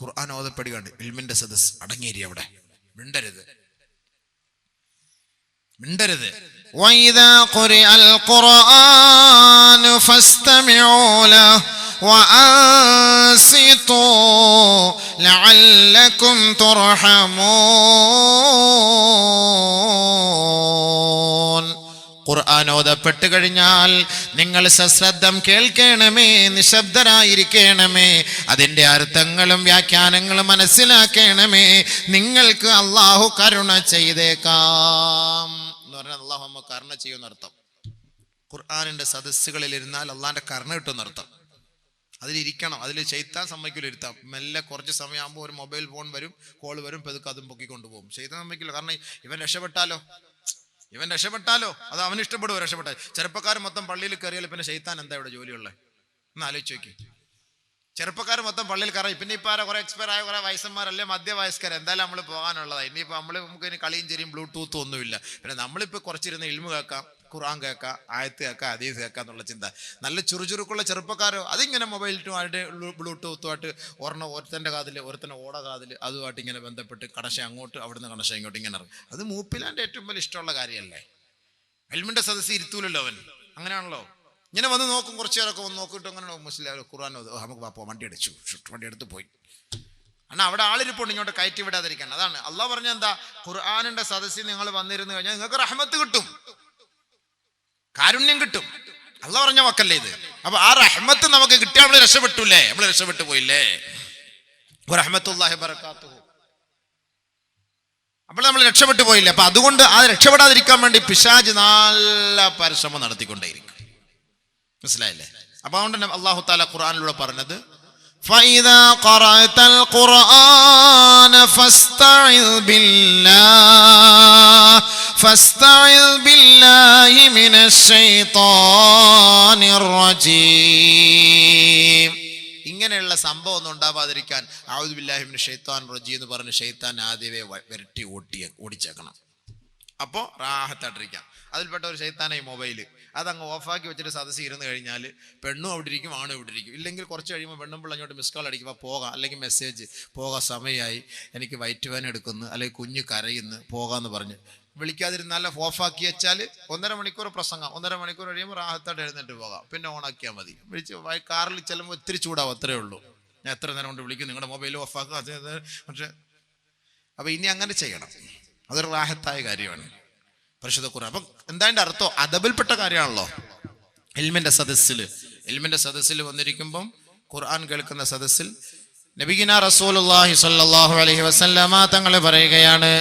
ഖുർആൻ ഓതപ്പെടുകയാണ്, ഇൽമിന്റെ സദസ് അടങ്ങിയേരി അവിടെ മിണ്ടരുത്. وَإِذَا قُرِئَ الْقُرْآنُ فَاسْتَمِعُوا لَهُ وَأَنصِتُوا لَعَلَّكُمْ تُرْحَمُونَ. ഖുർആൻ ഓതപ്പെട്ട് കഴിഞ്ഞാൽ നിങ്ങൾ സശ്രദ്ധം കേൾക്കണമേ, നിശബ്ദരായിരിക്കണമേ, അതിൻ്റെ അർത്ഥങ്ങളും വ്യാഖ്യാനങ്ങളും മനസ്സിലാക്കണമേ. നിങ്ങൾക്ക് അള്ളാഹു കരുണ ചെയ്തേക്കാം എന്ന് പറഞ്ഞാൽ അള്ളാഹു നമ്മ കരുണ ചെയ്യുമെന്നർത്ഥം. ഖുർആനിന്റെ സദസ്സുകളിൽ ഇരുന്നാൽ അള്ളാഹിന്റെ കരുണ കിട്ടുമെന്നർത്ഥം. അതിലിരിക്കണം, അതിൽ ശൈത്താൻ സമ്മതിക്കില്ല ഇരുത്താം. മെല്ലെ കുറച്ച് സമയമാകുമ്പോൾ ഒരു മൊബൈൽ ഫോൺ വരും, കോൾ വരും, പെതുക്കെ അതും പൊക്കിക്കൊണ്ടുപോകും. ശൈത്താൻ സമ്മതിക്കില്ല. കാരണം ഇവൻ രക്ഷപ്പെട്ടാലോ അത് അവന് ഇഷ്ടപ്പെടുവോ രക്ഷപ്പെട്ടാൽ? ചെറുപ്പക്കാർ മൊത്തം പള്ളിയിൽ കയറിയാൽ പിന്നെ ശൈത്താൻ എന്താ ഇവിടെ ജോലിയുള്ളത് എന്ന് ആലോചിച്ച് നോക്കി. ചെറുപ്പക്കാർ മൊത്തം പള്ളിയിൽ കയറി, പിന്നെ ഇപ്പം ആരാ കുറെ എക്സ്പയർ ആയ കുറെ വയസ്സന്മാരല്ലേ, മധ്യവയസ്കർ, എന്തായാലും നമ്മൾ പോകാനുള്ളതാണ്. ഇനിയിപ്പോൾ നമുക്ക് ഇനി കളിയും ചെറിയും ബ്ലൂടൂത്തും ഒന്നുമില്ല. പിന്നെ നമ്മളിപ്പോൾ കുറച്ചിരുന്ന് ഇൽമു കേൾക്കാം, ഖുർആൻ കേൾക്കാം, ആയത്ത് കേൾക്കാം, ഹദീസ് കേൾക്കാം എന്നുള്ള ചിന്ത. നല്ല ചുറുചുറുക്കുള്ള ചെറുപ്പക്കാരോ അതിങ്ങനെ മൊബൈലിട്ടുമായിട്ട് ബ്ലൂടൂത്തുമായിട്ട് ഒരുത്തൻ്റെ കാതിൽ ഒരുത്തൻ്റെ ഓട കാതിൽ അതുമായിട്ട് ഇങ്ങനെ ബന്ധപ്പെട്ട് കണശ അങ്ങോട്ട്, അവിടുന്ന് കണശ ഇങ്ങോട്ട് ഇങ്ങനെ ഇറങ്ങും. അത് മൂപ്പിലാൻ്റെ ഏറ്റവും വലിയ ഇഷ്ടമുള്ള കാര്യമല്ലേ? ഇൽമിന്റെ സദസ്സ് ഇരുത്തൂലല്ലോ അവൻ. അങ്ങനെയാണല്ലോ, ഇങ്ങനെ വന്ന് നോക്കും, കുറച്ച് നേരമൊക്കെ വന്ന് നോക്കിയിട്ട് അങ്ങനെ മുസ്ലിം ഖുർആൻ നമുക്ക് പാപ്പോ വണ്ടി എടുത്ത് പോയി. കാരണം അവിടെ ആളിരിപ്പുണ്ട്, ഇങ്ങോട്ട് കയറ്റി വിടാതിരിക്കാൻ. അതാണ് അള്ളാഹ് പറഞ്ഞ എന്താ, ഖുർആനിന്റെ സദസ്സിൽ നിങ്ങൾ വന്നിരുന്നു കഴിഞ്ഞാൽ നിങ്ങൾക്ക് റഹ്മത്ത് കിട്ടും, കാരുണ്യം കിട്ടും. അള്ളാഹ് പറഞ്ഞ വാക്കല്ലേ ഇത്. അപ്പൊ ആ റഹ്മത്ത് നമുക്ക് കിട്ടിയാൽ നമ്മൾ രക്ഷപ്പെട്ടൂലേ, നമ്മൾ രക്ഷപ്പെട്ടു പോയില്ലേ. റഹ്മത്തുള്ളാഹി ബറകാതുഹു, അപ്പോൾ നമ്മൾ രക്ഷപ്പെട്ടു പോയില്ലേ. അപ്പൊ അതുകൊണ്ട് ആ രക്ഷപ്പെടാതിരിക്കാൻ വേണ്ടി പിശാച് നല്ല പരിശ്രമം നടത്തിക്കൊണ്ടേയിരിക്കും. മനസ്സിലായില്ലേ? അപ്പൊ അതുകൊണ്ട് തന്നെ അല്ലാഹു തആല ഖുർആനിലൂടെ പറഞ്ഞത് ഫഇദാ ഖറഅതൽ ഖുർആന ഫസ്തഇദ് ബില്ലാഹി മിനശ് ശൈത്വാനിർ റജീം. ഇങ്ങനെയുള്ള സംഭവം ഒന്നും ഉണ്ടാവാതിരിക്കാൻ അഊദു ബില്ലാഹി മിനശ് ശൈത്വാനിർ റജീം എന്ന് പറഞ്ഞ് ശൈത്താൻ ആദ്യമേ വിരട്ടി ഓടിച്ചേക്കണം. അപ്പോൾ റാഹത്തായിട്ടിരിക്കാം. അതിൽപ്പെട്ട ഒരു ശൈത്താന ഈ മൊബൈല് അതങ്ങ് ഓഫാക്കി വെച്ചിട്ട് സദസ്സിൽ ഇരുന്ന് കഴിഞ്ഞാൽ പെണ്ണും അവിടെ ഇരിക്കും, ആണും ഇവിടെ ഇരിക്കും. ഇല്ലെങ്കിൽ കുറച്ച് കഴിയുമ്പോൾ പെണ്ണും പിള്ള അങ്ങോട്ട് മിസ് കോൾ അടിക്കുമ്പോൾ പോകാം, അല്ലെങ്കിൽ മെസ്സേജ് പോകാൻ സമയമായി, എനിക്ക് വയറ്റ് വേദന എടുക്കുന്നു, അല്ലെങ്കിൽ കുഞ്ഞ് കരയുന്നു, പോകാമെന്ന് പറഞ്ഞ് വിളിക്കാതിരുന്നാൽ ഓഫാക്കി വെച്ചാൽ 1.5 മണിക്കൂർ പ്രസംഗം, 1.5 മണിക്കൂർ കഴിയുമ്പോൾ റാഹത്തായിട്ട് എഴുന്നേറ്റ് പോകാം. പിന്നെ ഓണാക്കിയാൽ മതി. കാറിൽ ചെല്ലുമ്പോൾ ഒത്തിരി ചൂടാവും, അത്രേ ഉള്ളൂ. ഞാൻ എത്ര നേരം കൊണ്ട് വിളിക്കും, നിങ്ങളുടെ മൊബൈൽ ഓഫാക്കുക. പക്ഷേ അപ്പോൾ ഇനി അങ്ങനെ ചെയ്യണം, അതൊരു റാഹത്തായ കാര്യമാണ് പരിശുദ്ധ ഖുർആൻ. അപ്പം എന്താ അതിൻ്റെ അർത്ഥം? അദബിൽപ്പെട്ട കാര്യമാണല്ലോ. ഇൽമിന്റെ സദസ്സിൽ വന്നിരിക്കുമ്പം ഖുർആൻ കേൾക്കുന്ന സദസ്സിൽ നബിഗിന റസൂലുള്ളാഹി സ്വല്ലല്ലാഹു അലൈഹി വസല്ലമ തങ്ങൾ പറയുകയാണ്,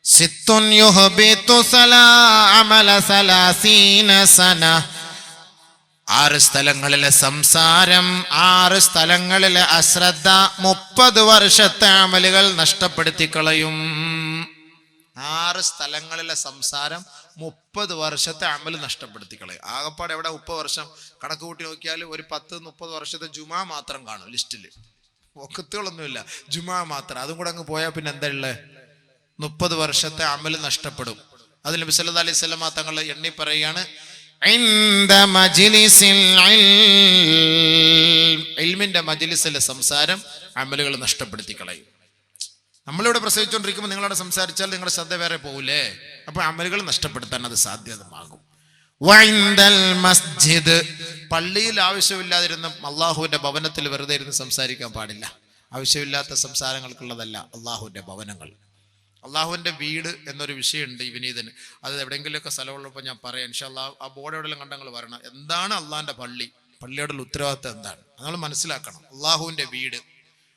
സിത്തുൻ യുഹ്ബിതു അമല 30 സന. 6 സ്ഥലങ്ങളിലെ സംസാരം, 6 സ്ഥലങ്ങളിലെ അശ്രദ്ധ 30 വർഷത്തെ അമലുകൾ നഷ്ടപ്പെടുത്തി കളയും. 6 സ്ഥലങ്ങളിലെ സംസാരം 30 വർഷത്തെ അമൽ നഷ്ടപ്പെടുത്തി കളയും. ആകപ്പാട് എവിടെ 30 വർഷം കണക്ക് കൂട്ടി നോക്കിയാൽ ഒരു 10-30 വർഷത്തെ ജുമാ മാത്രം കാണും ലിസ്റ്റിൽ. വഖത്തുകളൊന്നുമില്ല, ജുമാ മാത്രം. അതും കൂടെ അങ്ങ് പോയാൽ പിന്നെ എന്താ ഉള്ളത്? 30 വർഷത്തെ അമൽ നഷ്ടപ്പെടും. അതിൽ നബി സല്ലല്ലാഹു അലൈഹി വസല്ലം തങ്ങൾ എണ്ണി പറയുകയാണ്, ഇൽമിന്റെ മജ്ലിസിലെ സംസാരം അമലുകൾ നഷ്ടപ്പെടുത്തി കളയും. നമ്മളിവിടെ പ്രസവിച്ചുകൊണ്ടിരിക്കുമ്പോൾ നിങ്ങളവിടെ സംസാരിച്ചാൽ നിങ്ങളുടെ ശ്രദ്ധ വേറെ പോകൂലേ, അപ്പൊ അമലുകൾ നഷ്ടപ്പെടുത്താൻ അത് സാധ്യതമാകും. മസ്ജിദ്, പള്ളിയിൽ ആവശ്യമില്ലാതിരുന്ന അള്ളാഹുവിന്റെ ഭവനത്തിൽ വെറുതെ ഇരുന്ന് സംസാരിക്കാൻ പാടില്ല. ആവശ്യമില്ലാത്ത സംസാരങ്ങൾക്കുള്ളതല്ല അള്ളാഹുവിന്റെ ഭവനങ്ങൾ. അള്ളാഹുവിന്റെ വീട് എന്നൊരു വിഷയമുണ്ട് ഈ വിനീതന്. അത് എവിടെയെങ്കിലുമൊക്കെ സ്ഥലമുള്ളപ്പോൾ ഞാൻ പറയാം ഇൻഷാ അല്ലാഹ്. ആ ബോർഡ് എവിടെയെങ്കിലും കണ്ടങ്ങൾ വരണം. എന്താണ് അള്ളാഹിന്റെ പള്ളി, പള്ളിയോടുള്ള ഉത്തരവാദിത്തം എന്താണ് നമ്മൾ മനസ്സിലാക്കണം. അള്ളാഹുവിന്റെ വീട്.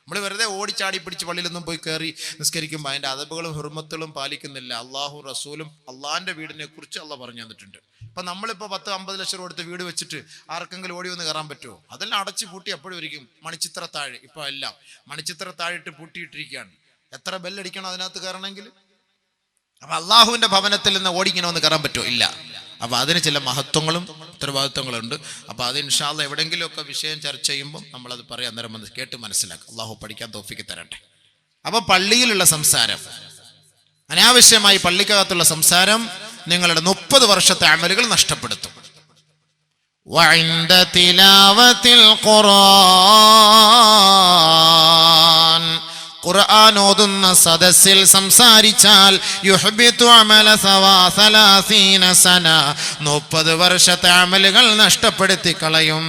നമ്മൾ വെറുതെ ഓടിച്ചാടി പിടിച്ച് പള്ളിയിലൊന്നും പോയി കയറി നിസ്കരിക്കുമ്പോൾ അതിൻ്റെ അതബുകളും ഹുർമത്തുകളും പാലിക്കുന്നില്ല. അള്ളാഹും റസൂലും അള്ളാഹിൻ്റെ വീടിനെ കുറിച്ച് അള്ളാഹ് പറഞ്ഞു തന്നിട്ടുണ്ട്. ഇപ്പം നമ്മളിപ്പോൾ 10-50 ലക്ഷം കൊടുത്ത് വീട് വെച്ചിട്ട് ആർക്കെങ്കിലും ഓടി വന്ന് കയറാൻ പറ്റുമോ? അതെല്ലാം അടച്ചു പൂട്ടി എപ്പോഴും ഇരിക്കും. മണിച്ചിത്ര താഴെ ഇപ്പോൾ എല്ലാം മണിച്ചിത്ര താഴിട്ട് പൂട്ടിയിട്ടിരിക്കുകയാണ്. എത്ര ബെല്ലടിക്കണം അതിനകത്ത് കയറണമെങ്കിൽ? അപ്പം അള്ളാഹുവിൻ്റെ ഭവനത്തിൽ നിന്ന് ഓടിങ്ങനെ ഒന്ന് കയറാൻ പറ്റുമോ? ഇല്ല. അപ്പം അതിന് ചില മഹത്വങ്ങളും ഉത്തരവാദിത്വങ്ങളുണ്ട്. അപ്പം അത് ഇൻഷാ അല്ലാഹ് എവിടെയെങ്കിലുമൊക്കെ വിഷയം ചർച്ച ചെയ്യുമ്പോൾ നമ്മളത് പറയാം. അന്നേരം വന്ന് കേട്ട് മനസ്സിലാക്കും. അള്ളാഹു പഠിക്കാൻ തൗഫീഖ് തരട്ടെ. അപ്പം പള്ളിയിലുള്ള സംസാരം, അനാവശ്യമായി പള്ളിക്കകത്തുള്ള സംസാരം നിങ്ങളുടെ 30 വർഷത്തെ അമലുകൾ നഷ്ടപ്പെടുത്തും. വഇൻദ തിലാവത്തിൽ ഖുർആൻ, ഖുർആൻ ഓതുന്ന സദസ്സിൽ സംസാരിച്ചാൽ യുഹ്ബിതു അമല സലാസീന സന 30 വർഷത്തെ അമലുകൾ നഷ്ടപ്പെടുത്തി കളയും.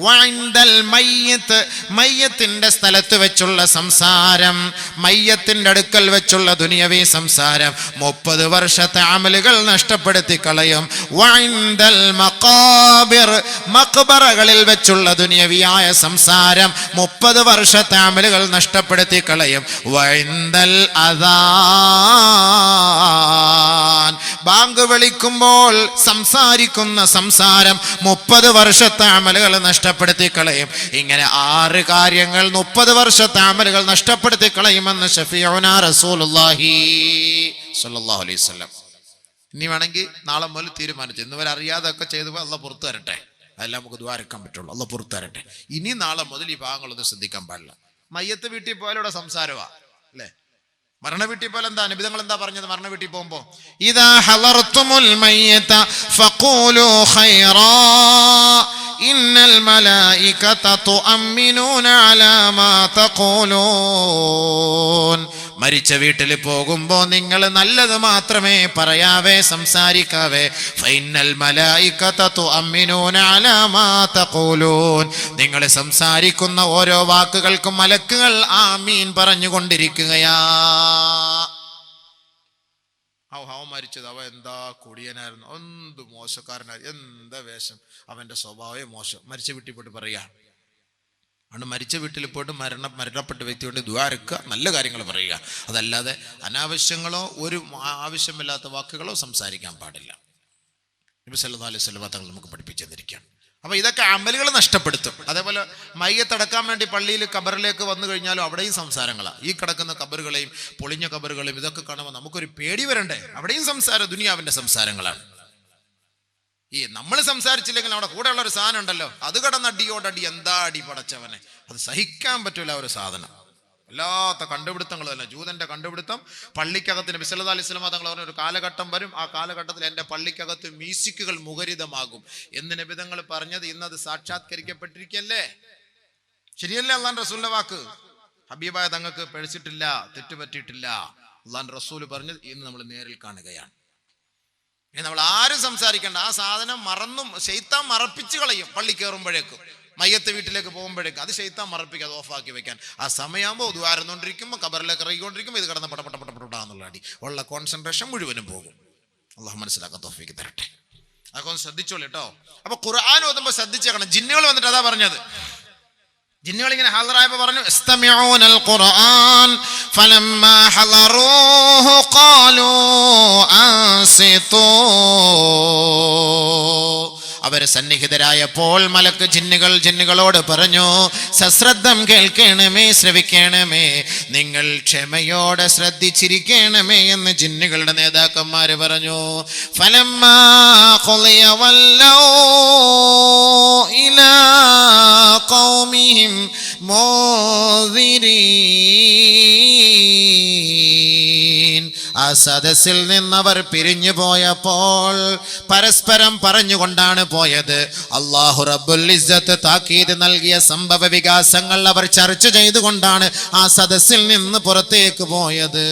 വഇൻദൽ മയ്യിത്ത്, മയ്യത്തിന്റെ സ്ഥലത്ത് വെച്ചുള്ള സംസാരം, മയ്യത്തിന്റെ അടുക്കൽ വെച്ചുള്ള ദുനിയവി സംസാരം 30 വർഷത്തെ അമലുകൾ നഷ്ടപ്പെടുത്തി കളയും. വഇൻദൽ മഖാബിർ, മഖ്ബറകളിൽ വെച്ചുള്ള ദുനിയവിയായ സംസാരം 30 വർഷത്തെ അമലുകൾ നഷ്ടപ്പെടുത്തി കളയും. വഇൻദൽ അദാൻ, ബാങ്ക് വിളിക്കുമ്പോൾ സംസാരിക്കുന്ന സംസാരം 30 വർഷത്തെ അമലുകൾ നഷ്ടപ്പെടുത്തി കളയും. ഇങ്ങനെ 6 കാര്യങ്ങൾ 30 വർഷത്തെ അമലുകൾ നഷ്ടപ്പെടുത്തി കളയുമെന്ന് ഷഫീഉനാ റസൂലുള്ളാഹി സ്വല്ലല്ലാഹു അലൈഹി വസല്ലം. ഇനി വേണമെങ്കിൽ നാളെ മുതൽ തീരുമാനിച്ചു, ഇന്ന് വരെ അറിയാതൊക്കെ ചെയ്തു പോയി അള്ളാഹ് പുറത്തു തരട്ടെ, അതെല്ലാം നമുക്ക് ദ്വാരക്കാൻ പറ്റുള്ളൂ. അള്ളാഹ് പുറത്തു തരട്ടെ. ഇനി നാളെ മുതൽ ഈ ഭാഗങ്ങളൊന്നും ശ്രദ്ധിക്കാൻ പാടില്ല. മയ്യത്ത് വീട്ടിൽ പോയാലൂടെ സംസാരമാ അല്ലേ? മരണ വീട്ടിൽ പോലെ എന്താ നബിതങ്ങൾ എന്താ പറഞ്ഞത്? മരണ വീട്ടിൽ പോകുമ്പോ ഇദാ ഹളർതുമുൽ മയ്യിത ഫഖൂലു ഖൈറാ ഇന്നൽ മലായികത തുഅമ്മിനൂന അലാ മാ തഖൂലൂൻ. മരിച്ച വീട്ടിൽ പോകുമ്പോ നിങ്ങൾ നല്ലത് മാത്രമേ പറയാവേ, സംസാരിക്കാവേ. ഫൈനൽ മലായികത തുഅമ്മിനൂന അലാ മാ തഖൂലൂൻ. നിങ്ങൾ സംസാരിക്കുന്ന ഓരോ വാക്കുകൾക്കും മലക്കുകൾ ആമീൻ പറഞ്ഞുകൊണ്ടിരിക്കുകയാ. അവൻ മരിച്ചത്, അവൻ എന്താ കുടിയനായിരുന്നു, എന്ത് മോശക്കാരനായിരുന്നു, എന്താ വേഷം, അവന്റെ സ്വഭാവമേ മോശം. മരിച്ച വീട്ടിൽ പോയിട്ട് പറയാ. അതുകൊണ്ട് മരിച്ച വീട്ടിൽ പോയിട്ട് മരണപ്പെട്ട വ്യക്തിയോട് ദ്വാരക്കുക, നല്ല കാര്യങ്ങൾ പറയുക. അതല്ലാതെ അനാവശ്യങ്ങളോ ഒരു ആവശ്യമില്ലാത്ത വാക്കുകളോ സംസാരിക്കാൻ പാടില്ല. നബി സല്ലല്ലാഹു അലൈഹി വസല്ലം തങ്ങൾ നമുക്ക് പഠിപ്പിച്ചു തന്നിരിക്കുകയാണ്. അപ്പൊ ഇതൊക്കെ അമലുകൾ നഷ്ടപ്പെടുത്തും. അതേപോലെ മയ്യത്തടക്കാൻ വേണ്ടി പള്ളിയിൽ കബറിലേക്ക് വന്നു കഴിഞ്ഞാലും അവിടെയും സംസാരങ്ങളാണ്. ഈ കിടക്കുന്ന കബറുകളെയും പൊളിഞ്ഞ കബറുകളെയും ഇതൊക്കെ കാണുമ്പോൾ നമുക്കൊരു പേടി വരണ്ടേ? അവിടെയും സംസാരം ദുനിയാവിന്റെ സംസാരങ്ങളാണ്. ഈ നമ്മൾ സംസാരിച്ചില്ലെങ്കിൽ നമ്മുടെ കൂടെ ഉള്ള ഒരു സാധനം ഉണ്ടല്ലോ, അത് കടന്നടിയോടടി, എന്താ അടി പടച്ചവനെ, അത് സഹിക്കാൻ പറ്റൂല ഒരു സാധനം. വല്ലാത്ത കണ്ടുപിടുത്തങ്ങൾ തന്നെ. ജൂതന്റെ കണ്ടുപിടുത്തം പള്ളിക്കകത്ത് നബി സല്ലല്ലാഹു അലൈഹി വസല്ലം തങ്ങൾ പറഞ്ഞ ഒരു കാലഘട്ടം വരും, ആ കാലഘട്ടത്തിൽ എൻ്റെ പള്ളിക്കകത്ത് മ്യൂസിക്കുകൾ മുഖരിതമാകും എന്ന് നബി തങ്ങൾ പറഞ്ഞത് ഇന്നത് സാക്ഷാത്കരിക്കപ്പെട്ടിരിക്കല്ലേ? ശരിയല്ലേ അള്ളാഹുവിന്റെ റസൂലിന്റെ വാക്ക്? ഹബീബായ തങ്ങൾക്ക് പഴിച്ചിട്ടില്ല, തെറ്റുപറ്റിയിട്ടില്ല. അള്ളാഹുവിന്റെ റസൂല് പറഞ്ഞത് ഇന്ന് നമ്മൾ നേരിൽ കാണുകയാണ്. നമ്മൾ ആരും സംസാരിക്കേണ്ട. ആ സാധനം മറന്നും ശൈത്താൻ മറപ്പിച്ച് കളയും. പള്ളി കയറുമ്പോഴേക്കും മയ്യത്ത് വീട്ടിലേക്ക് പോകുമ്പോഴേക്കും അത് ശൈത്താൻ മറപ്പിക്കുക, അത് ഓഫാക്കി വെക്കാൻ. ആ സമയമാകുമ്പോൾ ദ്വാരന്നുകൊണ്ടിരിക്കുമ്പോൾ കബറിലേക്ക് ഇറങ്ങിക്കൊണ്ടിരിക്കുമ്പോൾ ഇത് കടന്ന് പടപെടാന്നുള്ള അടി ഉള്ള കോൺസെൻട്രേഷൻ മുഴുവനും പോകും. അള്ളാഹു മനസ്സിലാക്കാൻ തൗഫീഖ് തരട്ടെ. അതൊക്കെ ഒന്ന് ശ്രദ്ധിച്ചോളൂ കേട്ടോ. അപ്പൊ ഖുർആൻ ഓതുമ്പോൾ ശ്രദ്ധിച്ചേക്കണം. ജിന്നുകൾ വന്നിട്ട് അതാ പറഞ്ഞത്. ജിന്നുകൾ ഇങ്ങനെ ഹാജറായപ്പോൾ പറഞ്ഞു ഇസ്തമിഊനൽ ഖുർആൻ ഫലമ്മാ ഹളറൂഹു ഖാലൂ അൻസിതൂ. അവര് സന്നിഹിതരായപ്പോൾ മലക്ക് ജിന്നുകളോട് പറഞ്ഞു, സശ്രദ്ധം കേൾക്കണമേ, ശ്രവിക്കണമേ, നിങ്ങൾ ക്ഷമയോടെ ശ്രദ്ധിച്ചിരിക്കണമേ എന്ന് ജിന്നുകളുടെ നേതാക്കന്മാര് പറഞ്ഞു. ഫലമ്മാ ഖളിയ വല്ലൗ ഇലാ ഖൗമിഹിം മുൻദിരീൻ. ആ സദസ്സിൽ നിന്നവർ പിരിഞ്ഞു പോയപ്പോൾ പരസ്പരം പറഞ്ഞുകൊണ്ടാണ് പോയത്. അല്ലാഹു റബ്ബുൽ ഇസ്സത്ത് താക്കീത് നൽകിയ സംഭവ വികാസങ്ങൾ അവർ ചർച്ച ചെയ്തുകൊണ്ടാണ് ആ സദസ്സിൽ നിന്ന് പുറത്തേക്ക് പോയത്.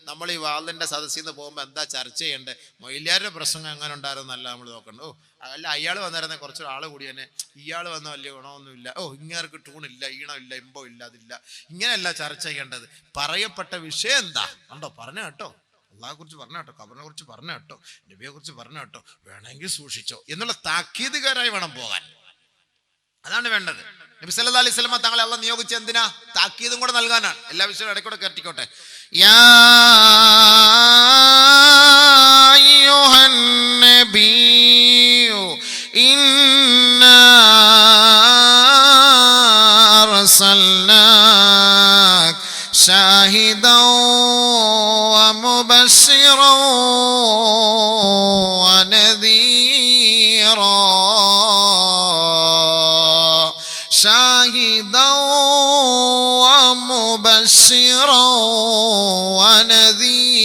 നമ്മൾ ഈ വാളിന്റെ സദസ്സിൽ നിന്ന് പോകുമ്പോൾ എന്താ ചർച്ച ചെയ്യണ്ടേ? മൊയ്ലിയാരുടെ പ്രസംഗം എങ്ങനെ ഉണ്ടായിരുന്നല്ല നമ്മൾ നോക്കണ്ട. ഓ അല്ല, അയാൾ വന്നിരുന്ന കുറച്ച് ആൾ കൂടി തന്നെ, ഇയാൾ വന്ന വലിയ ഗുണമൊന്നുമില്ല, ഓ ഇങ്ങേർക്ക് ട്യൂണില്ല, ഈണമില്ല, ഇമ്പം ഇല്ല, അതില്ല. ഇങ്ങനെയല്ല ചർച്ച ചെയ്യേണ്ടത്. പറയപ്പെട്ട വിഷയം എന്താ ഉണ്ടോ പറഞ്ഞ കേട്ടോ, അള്ളാഹെ കുറിച്ച് പറഞ്ഞ കേട്ടോ, ഖബറിനെ കുറിച്ച് പറഞ്ഞ കേട്ടോ, നബിയെ കുറിച്ച് പറഞ്ഞ കേട്ടോ, വേണമെങ്കിൽ സൂക്ഷിച്ചോ എന്നുള്ള താക്കീതുകാരായി വേണം പോകാൻ. അതാണ് വേണ്ടത്. നബി സല്ലല്ലാഹു അലൈഹി വസല്ലം തങ്ങളെ അള്ളാഹ് നിയോഗിച്ച എന്തിനാ? താക്കീതും കൂടെ നൽകാനാണ്. എല്ലാ വിഷയവും ഇടയ്ക്കൂടെ കേട്ടിക്കോട്ടെ. യാ അയ്യുഹൻ നബിയ്യു ഇന്നാ അർസൽനാക ഷാഹിദൻ വമുബശ്ശിറൻ വനദീറാ شاهدا ومبشرا ونذيرا.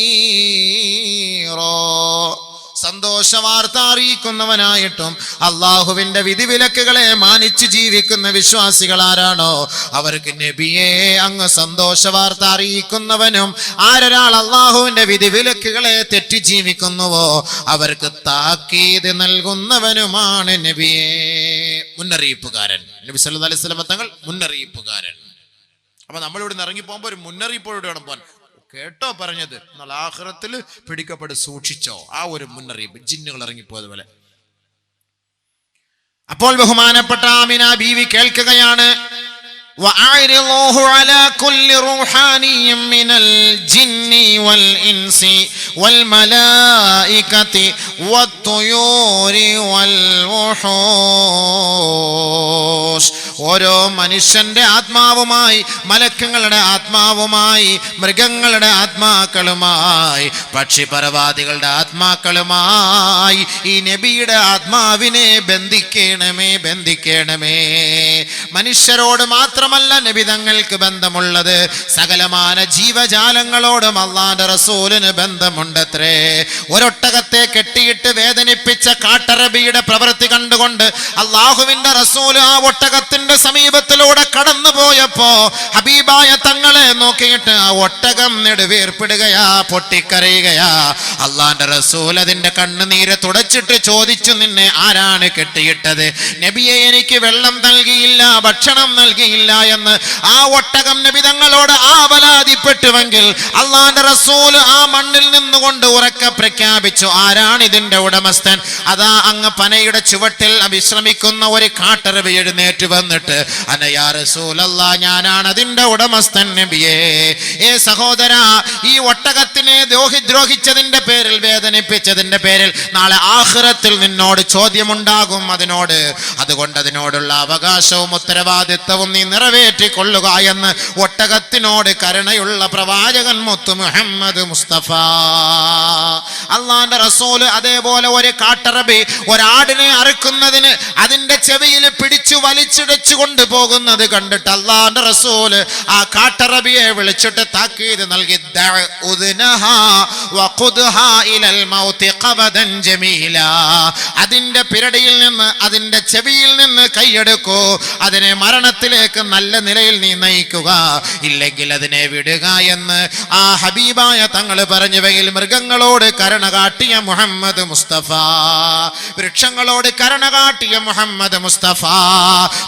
സന്തോഷ വാർത്ത അറിയിക്കുന്നവനായിട്ടും അള്ളാഹുവിന്റെ വിധിവിലക്കുകളെ മാനിച്ചു ജീവിക്കുന്ന വിശ്വാസികൾ ആരാണോ അവർക്ക് നബിയെ അങ്ങ് സന്തോഷ വാർത്ത അറിയിക്കുന്നവനും, ആരൊരാൾ അള്ളാഹുവിന്റെ വിധിവിലക്കുകളെ തെറ്റി ജീവിക്കുന്നുവോ അവർക്ക് താക്കീത് നൽകുന്നവനുമാണ് നബിയെ. മുന്നറിയിപ്പുകാരൻ. നബി സല്ലല്ലാഹു അലൈഹി വസല്ലം തങ്ങൾ മുന്നറിയിപ്പുകാരൻ. അപ്പൊ നമ്മളിവിടെ നിന്ന് ഇറങ്ങി പോകുമ്പോൾ ഒരു മുന്നറിയിപ്പോടെ വേണം പോകാൻ. കേട്ടോ പറഞ്ഞത്, എന്നാൽ ആഖിറത്തിൽ പിടിക്കപ്പെട്ട് സൂക്ഷിച്ചോ, ആ ഒരു മുന്നറിയിപ്പ്. ജിന്നുകൾ ഇറങ്ങിപ്പോയതുപോലെ. അപ്പോൾ ബഹുമാനപ്പെട്ട ആമിന ബീവി കേൾക്കുകയാണ്, وَأَعْرِضُوهُ عَلَى كُلِّ رُوحَانِيٍّ مِّنَ الْجِنِّ وَالْإِنسِ وَالْمَلَائِكَةِ وَالطُّيُورِ وَالْوُحُوشِ. ഓരോ മനുഷ്യന്റെ ആത്മാവുമായി, മലക്കുകളുടെ ആത്മാവുമായി, മൃഗങ്ങളുടെ ആത്മാക്കളുമായി, പക്ഷിപരവാദികളുടെ ആത്മാക്കളുമായി ഈ നബിയുടെ ആത്മാവിനെ ബന്ധിക്കണമേ, ബന്ധിക്കണമേ. മനുഷ്യരോട് മാത്രമല്ല നബി തങ്ങൾക്ക് ബന്ധമുള്ളത്, സകലമാന ജീവജാലങ്ങളോടും അല്ലാഹുവിന്റെ റസൂലിന് ബന്ധമുണ്ടത്രേ. ഒരൊട്ടകത്തെ കെട്ടിയിട്ട് വേദനിപ്പിച്ച കാട്ടറബിയുടെ പ്രവൃത്തി കണ്ടുകൊണ്ട് അല്ലാഹുവിന്റെ റസൂൽ ആ ഒട്ടകത്തിന്റെ സമീപത്തിലൂടെ കടന്നു പോയപ്പോ ഹബീബായ തങ്ങളെ നോക്കിയിട്ട് ആ ഒട്ടകം നെടുവീർപ്പിടുകയാ, പൊട്ടിക്കരയുകയാ. അല്ലാഹുവിന്റെ റസൂൽ അതിന്റെ കണ്ണുനീര് തുടച്ചിട്ട് ചോദിച്ചു, നിന്നെ ആരാണ് കെട്ടിയിട്ടത്? നബിയെ, എനിക്ക് വെള്ളം നൽകിയില്ല, ഭക്ഷണം നൽകിയില്ല എന്ന് ആ ഒട്ടകം നബി തങ്ങളോട് ആവലാതിപ്പെട്ടുവെങ്കിൽ അല്ലാഹുവിന്റെ റസൂൽ ആ മണ്ണിൽ നിന്നുകൊണ്ട് ഉറക്കെ പ്രഖ്യാപിച്ചു, ആരാണ് ഇതിന്റെ ഉടമസ്ഥൻ? അതാ അങ്ങ് പനയുടെ ചുവട്ടിൽ വിശ്രമിക്കുന്ന ഒരു കാട്ടറബി എഴുന്നേറ്റ് വന്നിട്ട്, അനയാ റസൂലല്ലാഹ്, ഞാനാണ് അതിന്റെ ഉടമസ്ഥൻ നബിയേ. ഏ സഹോദര, ഈ ഒട്ടകത്തിനെ ദ്രോഹിച്ചതിന്റെ പേരിൽ, വേദനിപ്പിച്ചതിന്റെ പേരിൽ നാളെ ആഖിറത്തിൽ നിന്നോട് ചോദ്യമുണ്ടാകും അതിനോട്. അതുകൊണ്ട് അതിനോടുള്ള അവകാശവും ഉത്തരവാദിത്വവും നീ നിറവേറ്റിക്കൊള്ളുക എന്ന് ഒട്ടകത്തിനോട് കരുണയുള്ള പ്രവാചകൻ മുത്തു മുഹമ്മദ് മുസ്തഫ അല്ലാഹുവിന്റെ റസൂൽ അതേപോലെ ഒരു കാട്ടറബി ഒരാടിനെ അറുക്കുന്നതിന് അതിന്റെ ചെവിയിൽ പിടിച്ചു വലിച്ചിടച്ചു കൊണ്ടുപോകുന്നത് കണ്ടിട്ട് അല്ലാഹുവിന്റെ റസൂൽ ആ കാട്ടറബിയെ വിളിച്ചിട്ട് താക്കീത് നൽകി, അതിന്റെ പിരടിയിൽ നിന്ന്, അതിന്റെ ചെവിയിൽ നിന്ന് കൈയെടുക്കൂ, അതിനെ മരണത്തിലേക്ക് നല്ല നിലയിൽ നീ നയിക്കുക, ഇല്ലെങ്കിൽ അതിനെ വിടുക എന്ന് ആ ഹബീബായ തങ്ങൾ പറഞ്ഞുവെങ്കിൽ മൃഗങ്ങളോട് കരുണ കാട്ടിയ മുഹമ്മദ് മുസ്തഫ, വൃക്ഷങ്ങളോട് കരുണ കാട്ടിയ മുഹമ്മദ് മുസ്തഫ,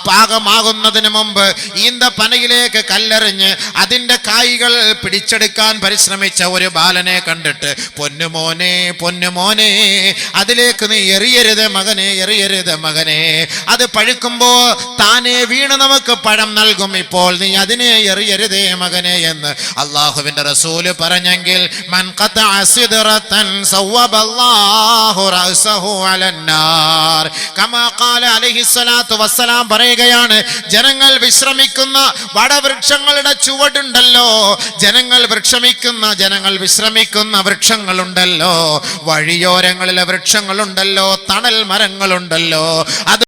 പാകമാകുന്നതിന് മുമ്പ് ഈന്തപ്പനയിലേക്ക് കല്ലെറിഞ്ഞ് അതിന്റെ കായ്കൾ പിടിച്ചെടുക്കാൻ പരിശ്രമിച്ച ഒരു ബാലനെ കണ്ടിട്ട്, പൊന്നുമോനെ, പൊന്നുമോനെ, അതിലേക്ക് നീ എറിയരുത് മകനെ, എറിയരുത് മകനെ, അത് പഴുക്കുമ്പോ താനെ വീണ് നമുക്ക് പഴം നൽകും, ഇപ്പോൾ നീ അതിനെ എറിയരുതേ മകനെ എന്ന് അല്ലാഹുവിന്റെ റസൂല് പറഞ്ഞെങ്കിൽ, മൻ ഖതഅ സിദ്റതൻ സവ്വബല്ലാഹു റഅസഹു അലന്നാർ കമാ ഖാല അലൈഹി സ്വലാത്തു വസ്സലാം പറയുകയാണ്, ജനങ്ങൾ വിശ്രമിക്കുന്ന വടവൃക്ഷങ്ങളുടെ ചുവടുണ്ടല്ലോ, ജനങ്ങൾ വിശ്രമിക്കുന്ന വൃക്ഷങ്ങളുണ്ടല്ലോ, വഴിയോരങ്ങളിലെ വൃക്ഷങ്ങളുണ്ടല്ലോ, തണൽ മരങ്ങളുണ്ടല്ലോ, അത്